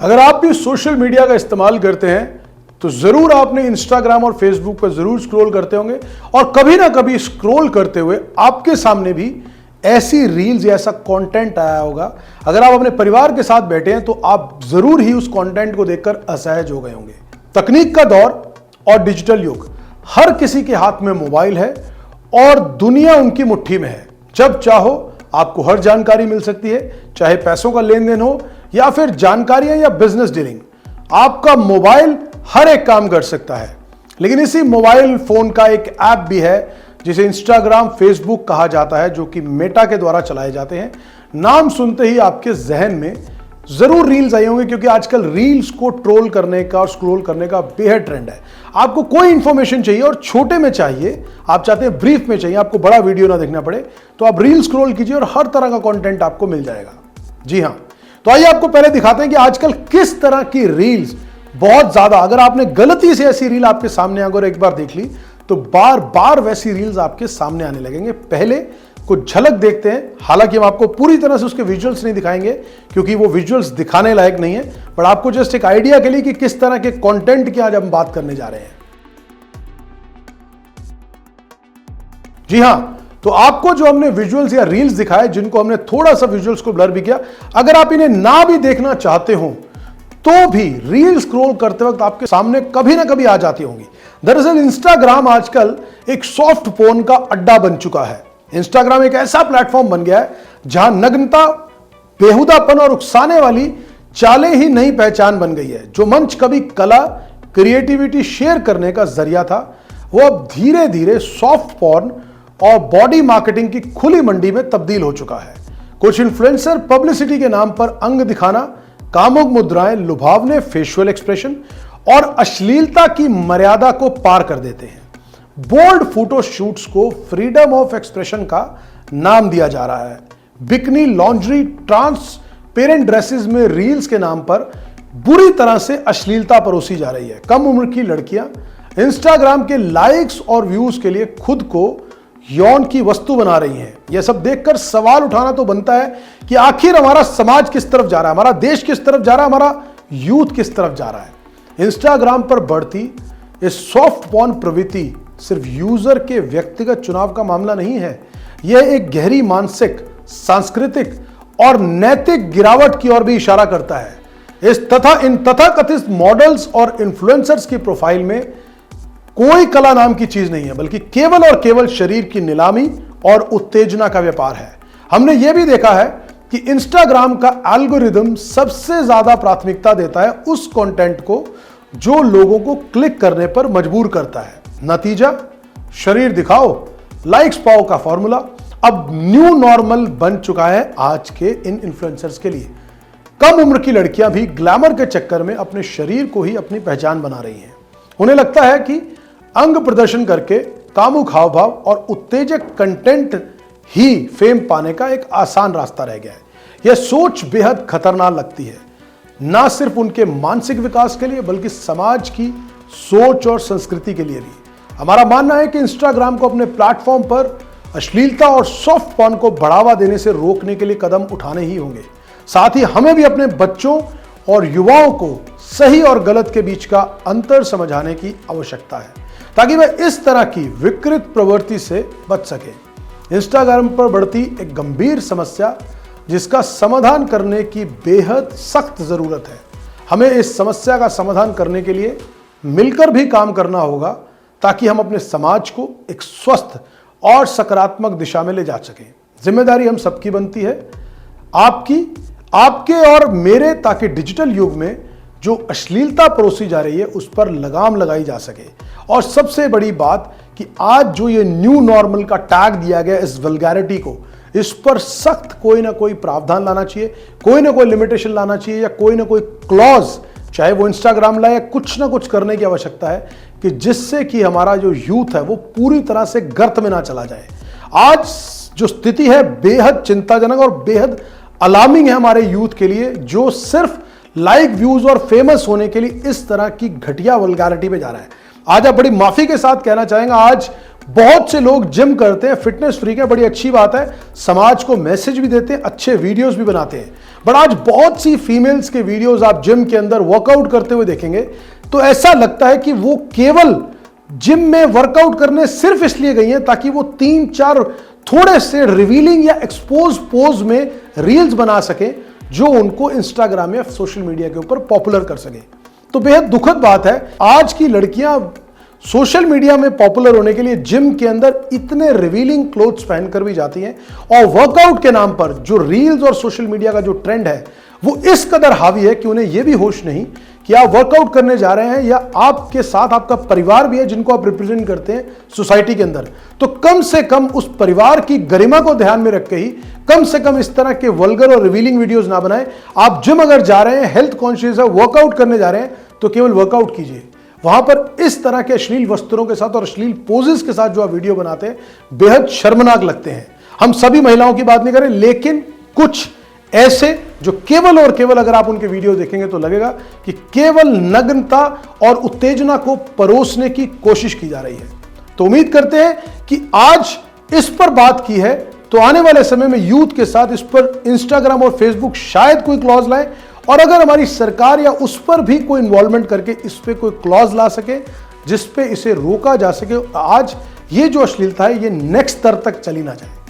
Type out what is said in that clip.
अगर आप भी सोशल मीडिया का इस्तेमाल करते हैं तो जरूर आपने इंस्टाग्राम और फेसबुक पर जरूर स्क्रॉल करते होंगे और कभी ना कभी स्क्रॉल करते हुए आपके सामने भी ऐसी रील्स या ऐसा कंटेंट आया होगा। अगर आप अपने परिवार के साथ बैठे हैं तो आप जरूर ही उस कंटेंट को देखकर असहज हो गए होंगे। तकनीक का दौर और डिजिटल युग, हर किसी के हाथ में मोबाइल है और दुनिया उनकी मुट्ठी में है। जब चाहो आपको हर जानकारी मिल सकती है, चाहे पैसों का लेन देन हो या फिर जानकारियां या बिजनेस डीलिंग। आपका मोबाइल हर एक काम कर सकता है। लेकिन इसी मोबाइल फोन का एक ऐप भी है जिसे इंस्टाग्राम, फेसबुक कहा जाता है, जो कि मेटा के द्वारा चलाए जाते हैं। नाम सुनते ही आपके जहन में जरूर रील्स आई होंगे, क्योंकि आजकल रील्स को ट्रोल करने का और स्क्रॉल करने का बेहद ट्रेंड है। आपको कोई इंफॉर्मेशन चाहिए और छोटे में चाहिए, आप चाहते हैं ब्रीफ में चाहिए, आपको बड़ा वीडियो ना देखना पड़े, तो आप रील स्क्रॉल कीजिए और हर तरह का कंटेंट आपको मिल जाएगा। जी हां, तो आइए आपको पहले दिखाते हैं कि आजकल किस तरह की रील्स बहुत ज्यादा, अगर आपने गलती से ऐसी रील आपके सामने अगर एक बार देख ली तो बार बार वैसी रील्स आपके सामने आने लगेंगे। पहले कुछ झलक देखते हैं। हालांकि हम आपको पूरी तरह से उसके विजुअल्स नहीं दिखाएंगे क्योंकि वो विजुअल्स दिखाने लायक नहीं है, पर आपको जस्ट एक आइडिया के लिए कि किस तरह के कंटेंट की आज हम बात करने जा रहे हैं। जी हां, तो आपको जो हमने विजुअल्स या रील्स दिखाए, जिनको हमने थोड़ा सा विजुअल्स को ब्लर भी किया, अगर आप इन्हें ना भी देखना चाहते हो तो भी रील स्क्रॉल करते वक्त आपके सामने कभी ना कभी आ जाती होंगी। दरअसल इंस्टाग्राम आजकल एक सॉफ्ट पोर्न का अड्डा बन चुका है। इंस्टाग्राम एक ऐसा प्लेटफॉर्म बन गया है जहां नग्नता, बेहुदापन और उकसाने वाली चालें ही नई पहचान बन गई है। जो मंच कभी कला, क्रिएटिविटी शेयर करने का जरिया था, वो अब धीरे धीरे सॉफ्ट पोर्न और बॉडी मार्केटिंग की खुली मंडी में तब्दील हो चुका है। कुछ इन्फ्लुएंसर पब्लिसिटी के नाम पर अंग दिखाना, कामुक मुद्राएं, लुभावने फेशियल एक्सप्रेशन और अश्लीलता की मर्यादा को पार कर देते हैं। बोल्ड फोटो शूट्स को फ्रीडम ऑफ एक्सप्रेशन का नाम दिया जा रहा है। बिकनी, लॉन्ड्री, ट्रांसपेरेंट ड्रेसेस में रील्स के नाम पर बुरी तरह से अश्लीलता परोसी जा रही है। कम उम्र की लड़कियां इंस्टाग्राम के लाइक्स और व्यूज के लिए खुद को यौन की वस्तु बना रही हैं। यह सब देखकर सवाल उठाना तो बनता है कि आखिर हमारा समाज किस तरफ जा रहा है, हमारा देश किस तरफ जा रहा है, हमारा यूथ किस तरफ जा रहा है। इंस्टाग्राम पर बढ़ती इस सॉफ्ट पॉर्न प्रवृत्ति सिर्फ यूजर के व्यक्तिगत चुनाव का मामला नहीं है, यह एक गहरी मानसिक, सांस्कृतिक और नैतिक गिरावट की ओर भी इशारा करता है। इन तथाकथित मॉडल्स और इन्फ्लुएंसर्स की प्रोफाइल में कोई कला नाम की चीज नहीं है, बल्कि केवल और केवल शरीर की नीलामी और उत्तेजना का व्यापार है। हमने यह भी देखा है कि इंस्टाग्राम का एल्गोरिदम सबसे ज्यादा प्राथमिकता देता है उस कंटेंट को जो लोगों को क्लिक करने पर मजबूर करता है। नतीजा, शरीर दिखाओ, लाइक्स पाओ का फॉर्मूला अब न्यू नॉर्मल बन चुका है आज के इन इन्फ्लुएंसर्स के लिए। कम उम्र की लड़कियां भी ग्लैमर के चक्कर में अपने शरीर को ही अपनी पहचान बना रही हैं। उन्हें लगता है कि अंग प्रदर्शन करके कामुक हाव भाव और उत्तेजक कंटेंट ही फेम पाने का एक आसान रास्ता रह गया है। यह सोच बेहद खतरनाक लगती है, ना सिर्फ उनके मानसिक विकास के लिए बल्कि समाज की सोच और संस्कृति के लिए भी। हमारा मानना है कि इंस्टाग्राम को अपने प्लेटफॉर्म पर अश्लीलता और सॉफ्ट पॉर्न को बढ़ावा देने से रोकने के लिए कदम उठाने ही होंगे। साथ ही हमें भी अपने बच्चों और युवाओं को सही और गलत के बीच का अंतर समझाने की आवश्यकता है, ताकि वह इस तरह की विकृत प्रवृत्ति से बच सके। इंस्टाग्राम पर बढ़ती एक गंभीर समस्या जिसका समाधान करने की बेहद सख्त जरूरत है। हमें इस समस्या का समाधान करने के लिए मिलकर भी काम करना होगा, ताकि हम अपने समाज को एक स्वस्थ और सकारात्मक दिशा में ले जा सकें। जिम्मेदारी हम सबकी बनती है, आपके और मेरे, ताकि डिजिटल युग में जो अश्लीलता परोसी जा रही है उस पर लगाम लगाई जा सके। और सबसे बड़ी बात कि आज जो ये न्यू नॉर्मल का टैग दिया गया इस वल्गैरिटी को, इस पर सख्त कोई ना कोई प्रावधान लाना चाहिए, कोई ना कोई लिमिटेशन लाना चाहिए, या कोई ना कोई क्लॉज, चाहे वो इंस्टाग्राम लाए, कुछ ना कुछ करने की आवश्यकता है कि जिससे कि हमारा जो यूथ है वो पूरी तरह से गर्त में ना चला जाए। आज जो स्थिति है बेहद चिंताजनक और बेहद अलार्मिंग है हमारे यूथ के लिए, जो सिर्फ लाइक, व्यूज और फेमस होने के लिए इस तरह की घटिया वल्गैरिटी पे जा रहा है। आज आप बड़ी माफी के साथ कहना चाहेंगे, आज बहुत से लोग जिम करते हैं, फिटनेस फ्रीक है, बड़ी अच्छी बात है, समाज को मैसेज भी देते हैं, अच्छे वीडियोस भी बनाते हैं। बट आज बहुत सी फीमेल्स के वीडियोस आप जिम के अंदर वर्कआउट करते हुए देखेंगे तो ऐसा लगता है कि वो केवल जिम में वर्कआउट करने सिर्फ इसलिए गई हैं ताकि वो 3-4 थोड़े से रिवीलिंग या एक्सपोज पोज में रील्स बना सके जो उनको इंस्टाग्राम या सोशल मीडिया के ऊपर पॉपुलर कर सके। तो बेहद दुखद बात है, आज की लड़कियां सोशल मीडिया में पॉपुलर होने के लिए जिम के अंदर इतने रिवीलिंग क्लोथ्स पहनकर भी जाती हैं और वर्कआउट के नाम पर जो रील्स और सोशल मीडिया का जो ट्रेंड है वो इस कदर हावी है कि उन्हें यह भी होश नहीं कि आप वर्कआउट करने जा रहे हैं या आपके साथ आपका परिवार भी है जिनको आप रिप्रेजेंट करते हैं सोसाइटी के अंदर। तो कम से कम उस परिवार की गरिमा को ध्यान में रख के ही कम से कम इस तरह के वल्गर और रिवीलिंग वीडियोस ना बनाएं। आप जिम अगर जा रहे हैं, हेल्थ कॉन्शियस है, वर्कआउट करने जा रहे हैं तो केवल वर्कआउट कीजिए। वहां पर इस तरह के अश्लील वस्त्रों के साथ और अश्लील पोजेस के साथ जो आप वीडियो बनाते हैं बेहद शर्मनाक लगते हैं। हम सभी महिलाओं की बात नहीं करें, लेकिन कुछ ऐसे जो केवल और केवल अगर आप उनके वीडियो देखेंगे तो लगेगा कि केवल नग्नता और उत्तेजना को परोसने की कोशिश की जा रही है। तो उम्मीद करते हैं कि आज इस पर बात की है तो आने वाले समय में यूथ के साथ इस पर इंस्टाग्राम और फेसबुक शायद कोई क्लॉज लाए, और अगर हमारी सरकार या उस पर भी कोई इन्वॉल्वमेंट करके इस पे कोई क्लॉज ला सके जिस पे इसे रोका जा सके, आज ये जो अश्लीलता है ये नेक्स्ट स्तर तक चली ना जाए।